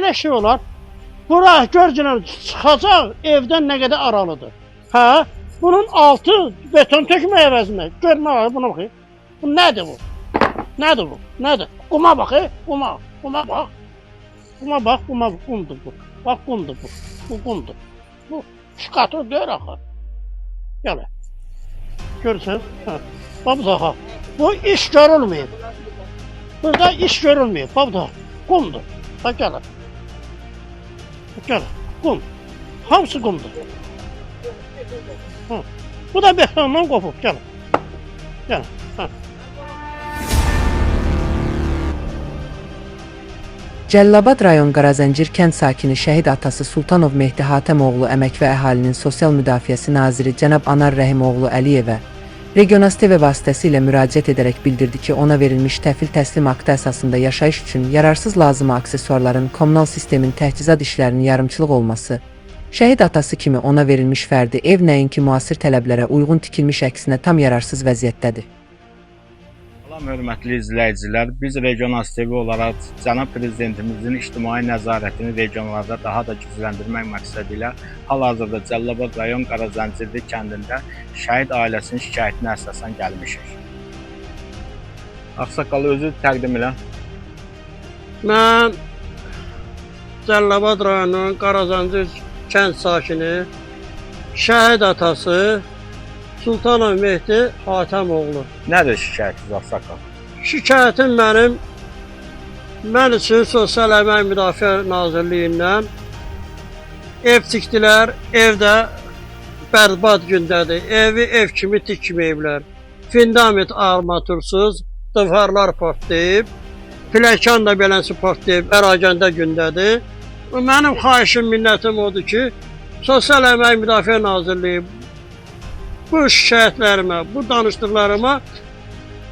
belə şey olar. Bura görcünən çıxacaq, evdən nə qədər aralıdır. Hə? Bunun altı beton tökmək əvəzinə. Görmə var, buna baxın. Bu nədir bu? Nədir bu? Nədir? Quma bax, quma. Quma bax. Quma bax, quma qumdur bu. Bax qumdur bu. Bu qumdur. Bu şkator deyir axı. Gəl. Görürsən? Hə. Bax da. Bu iş görülməyib. Burada iş görülməyib. Bax da. Qumdur. Bax gəl. Gəl. Qum. Hamısı qumdur. Hə. Bu da betondan qopub. Gəl. Gəl. Hə. Cəlilabad rayon Qarazəncir kənd sakini şəhid atası Sultanov Mehdi Hatəmoğlu Əmək və Əhalinin Sosial Müdafiəsi naziri cənab Anar Rəhimoğlu Əliyevə Regional TV vasitəsilə müraciət edərək bildirdi ki, ona verilmiş təhvil təslim aktı əsasında yaşayış üçün yararsız lazımi aksesuarların kommunal sistemin təchizat işlərinin yarımçılıq olması, şəhid atası kimi ona verilmiş fərdi ev nəinki müasir tələblərə uyğun tikilmiş əksinə tam yararsız vəziyyətdədir. Salam hörmətli izləyicilər, biz Regional TV olaraq cənab prezidentimizin ictimai nəzarətini regionlarda daha da gücləndirmək məqsədi ilə hal-hazırda Cəlilabad rayon Qarazəncirli kəndində şəhid ailəsinin şikayətinə əsasən gəlmişik. Ağsaqqalı özü təqdim elə. Mən Cəlilabad rayonunun Qarazəncir kənd sakini şəhid atası Sultanov Mehdi Hatəmoğlu. Nədir şikayətiniz Ağsaqqal? Şikayətim mən üçün Sosial Əmək Müdafiə Nazirliyindən ev tikdilər, evdə bərbad gündədir. Evi ev kimi tikməyiblər. Fundament armatursuz, divarlar partlayıb, pləkan da beləsi partlayıb, ərazəndə gündədir. Mənim xahişim, minnətim odur ki, Sosial Əmək Müdafiə Nazirliyi bu şikayətlərimə, bu danışdıqlarıma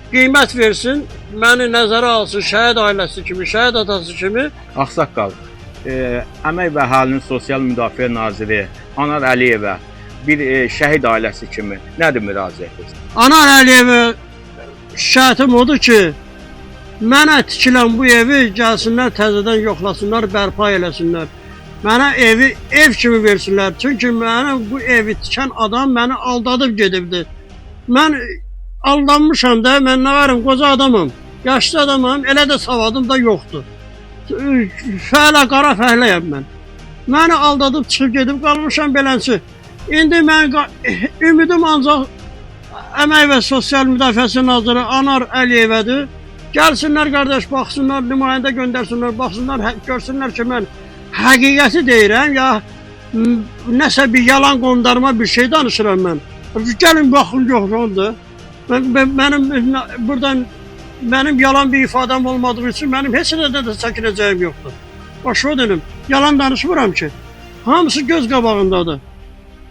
qiymət versin, məni nəzərə alsın şəhid ailəsi kimi, şəhid atası kimi. Ağsaqqal, Əmək və Əhalinin Sosial Müdafiə Naziri Anar Əliyevə bir şəhid ailəsi kimi nədir müraciətiniz? Anar Əliyevə şikayətim odur ki, mənə tikilən bu evi gəlsinlər, təzədən yoxlasınlar, bərpa eləsinlər. Mənə evi ev kimi versinlər. Çünki mənə bu evi tikən adam məni aldadıb gedibdi. Mən aldanmışam da, mən nə varam, qoca adamım, yaşlı adamım, elə də savadım da yoxdur. Fəhlə, qara fəhləyəm mən. Məni aldadıb çıxıb gedib qalmışam beləsi. İndi mən ümidim ancaq Əmək və Sosial Müdafiəsi Naziri Anar Əliyevədir. Gəlsinlər qardaş, baxsınlar, nümayəndə göndərsinlər, baxsınlar, görsünlər ki, mən həqiqəti deyirəm, ya nəsə bir yalan qondarma bir şey danışıram mən. Gəlin baxın, yoxdur. Mənim yalan bir ifadəm olmadığı üçün mənim heç nədə də çəkinəcəyim yoxdur. Başa dedim, yalan danışmıram ki. Hamısı göz qabağındadır.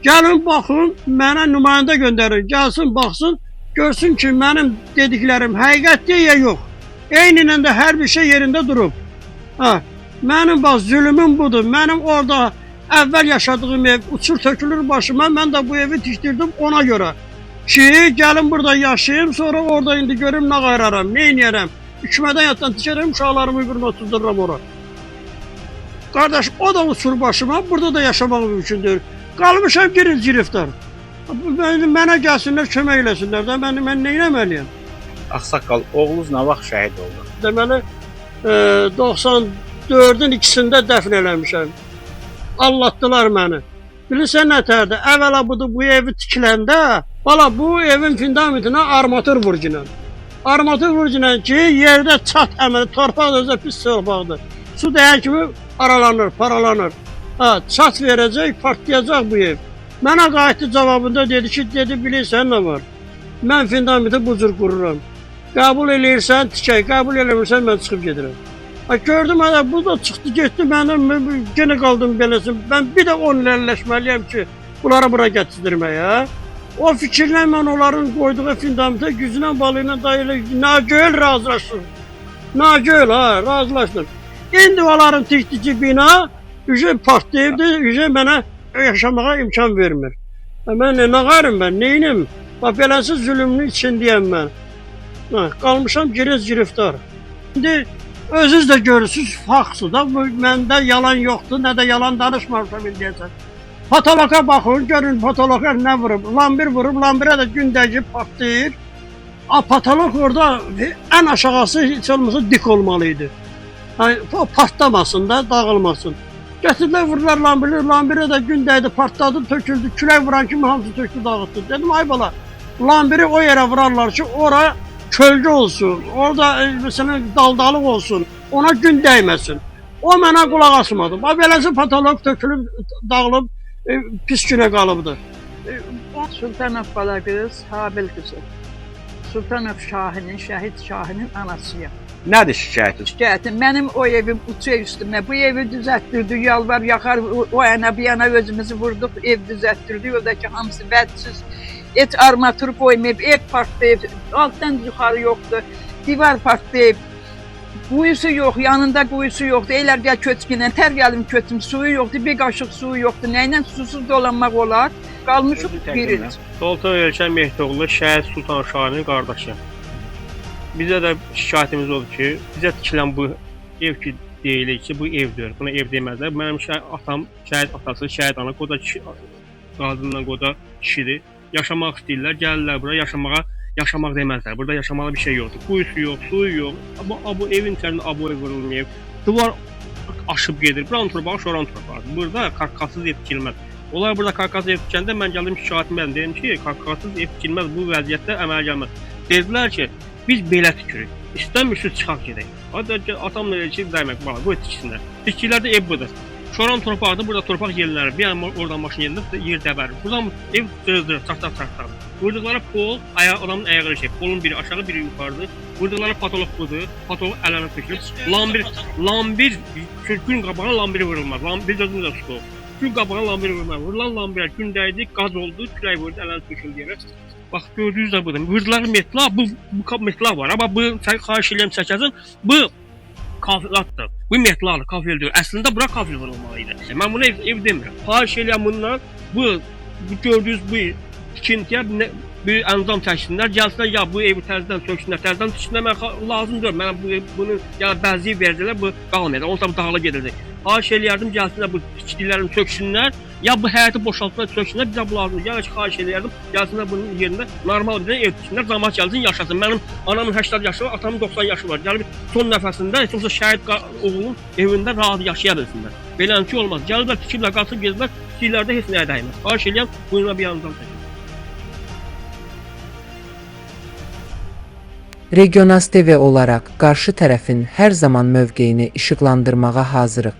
Gəlin baxın, mənə nümayəndə göndərin, gəlsin, baxsın, görsün ki, mənim dediklərim həqiqətdir ya yox. Eynən də hər bir şey yerində durub. Mənim bax zülümüm budur. Mənim orada əvvəl yaşadığım ev uçur tökülür başıma. Mən də bu evi tikdirdim ona görə. Ki, gəlin burada yaşayayım, sonra orada indi görüm nə qayraram, nə inəyərəm. Hükümədən yatdan tikərəm, uşaqlarımı bir otuzduram ora. Qardaş, o da uçur başıma, burada da yaşamaq mümkündür. Qalmışam giriftar. Mənə gəlsinlər, kömək eləsinlər də, mən nə eləməliyəm? Ağsaqqal, oğlunuz nə vaxt şəhid oldu? Deməli, 94-ün ikisində dəfn eləmişəm. Allatdılar məni. Bilirsən nətərdir? Əvvəla budur, bu evi tikiləndə, bala bu evin fundamentinə armatur vurginən. Armatur vurginən ki, yerdə çat əməli, torpaq özə pis torpaqdır. Su dəyən kimi aralanır, paralanır. Çat verəcək, partlayacaq bu ev. Mənə qayıtdı cavabında dedi ki, bilirsən nə var? Mən fundamenti bu cür qururam. Qəbul eləyirsən, tikək, qəbul eləmirsən, mən çıxıb gedirəm. Gördüm, bu da çıxdı, getdi, mənim yenə qaldım beləsin. Mən bir də 10 il əlləşməliyəm ki, bunları bura gətirdirməyə. O fikirlə mən onların qoyduğu fundamentə güclə, balı ilə dayıyla nagöl razılaşdım. Nagöl, razılaşdım. İndi onların tikdici bina partlayıbdır, mənə yaşamağa imkan vermir. Mən nə qarım mən, neyinim? Beləsi zülümün içindəyəm mən. Qalmışam giriftar. İndi Özünüz də görürsünüz, faktdır da. Bu məndə yalan yoxdur, nə də yalan danışmamışam indiyəcən. Patoloqa baxın, görün patoloqa nə vurub. Lambir vurub, lambirə də gündəki partlayır. Patolog orada ən aşağısı heç olmasa dik olmalıydı. Yani, o partlamasın da, dağılmasın. Gətirdilər vurdular lambiri, lambirə də gündəydi, partladı, töküldü. Külək vuran kimi hamısı tökdü, dağıtdı. Dedim, ay bala, lambiri o yerə vurarlar ki, ora kölgə olsun, orada məsələn daldalıq olsun, ona gün dəyməsin. O mənə qulaq asmadı. Beləsi patolog tökülüb, dağılıb, pis günə qalıbdır. Sultanov balaqız, Habil qızı. Sultanov Şahinin, Şəhid Şahinin anasıyam. Nədir şikayətiniz? Şikayətim, mənim o evim uçuyor üstümə. Bu evi düzəltdirdi, yalvar, yaxar, o yana bir yana özümüzü vurduq, ev düzəltdirdi. Oradakı hamısı vədsiz. Et armaturu qoymayıb, ev partlayıb, altdan yuxarı yoxdur, divar partlayıb. Quyusu yox, yanında quyusu yoxdur. Eylər gəl köçkünlə, tər gəlim köçüm, suyu yoxdur, bir qaşıq suyu yoxdur. Nəylə susuz dolanmaq olar? Qalmışıq bir il. Sultan Ölkən Mehdoğlu Şəhid Sultan Şahinin qardaşı. Bizə də şikayətimiz odur ki, bizə tikilən bu ev ki deyilir ki, bu evdir. Buna ev deməzlər. Mənim atam, şəhid atası, şəhid ana, qoda qadınla qoda kişidir. Yaşamaq istəyirlər, gəlirlər bura yaşamaq deməzlər. Burada yaşamalı bir şey yoxdur. Quyusu yox, suyu yox. Bu evin içərisində aboy vurulmayıb. Duvar aşıb gedir. Buranın torpağı, şoranın torpağı. Burada karkasız ev tikilməz. Onlar burada karkasız ev tikəndə mən gəldim şikayətimi dedim ki, karkasız ev tikilməz, bu vəziyyətdə əmələ gəlməz. Dedilər ki, biz belə tikirik. İstəmirsiniz çıxaq gedək. Hatta atamla elə ki, demək bana, bu tiksinlər. Tikkilərdə ev budur. Şoran torpaqda burada torpaq yerləri, bir an oradan maşın yerində yer dəbərir. Buradan ev cırdır, çartaq. Vurduqları pol, adamın ayağı şey, polun biri aşağı, biri yuxarıdır. Vurduqları patolog budur, patolog ələnə tökülür. Lambir, gün qabağa lambiri vurulmaz. Bir gözümüzə tutulur. Gün qabağa lambiri vurulmaz. Vurulan lambirə gündəydi, qaz oldu, külək vurdu, ələnə töküldü yerə. Bax, gördüyünüz də budur. Vurdular metla, bu metla var. Amma bu, xahiş edirəm çəkəsin, bu kafilatdır. Bu metladır, kafildir. Əslində bura kafil vurulmalıydı. Mən bunu ev demirəm. Xahiş edirəm bundan, bu gördüyünüz bu tikintiyə bir əndam çəksinlər, gəlsinlər, ya bu evi təzədən söksünlər, təzədən tiksinlər, mən lazım deyil. Mən bunu ya bəziyi verdilər, bu qalmayacaq, onsuz dağılıb gedəcək. Xahiş eləyərdim, gəlsinlər, bu tikdilərini söksünlər, ya bu həyəti boşaltmaq söksünlər, bizə bu lazımdır. Yəni ki, xahiş eləyərdim, gəlsinlər bunun yerində normal bir ev tiksinlər, zamat gəlsin, yaşasın. Mənim anamın 80 yaşı var, atamın 90 yaşı var. Gəlib son nəfəsində, heç olsa şəhid oğlunun evində rahat yaşaya bilsinlər. Belənçi olmaz. Gəliblər, tikiblər, qaçıb geziblər, tikdilərdə heç nəyə dəyməz. Xahiş eləyəm, buyurma bir yandan çəkin. Regionas TV olaraq qarşı tərəfin hər zaman mövqeyini işıqlandırmağa hazırıq.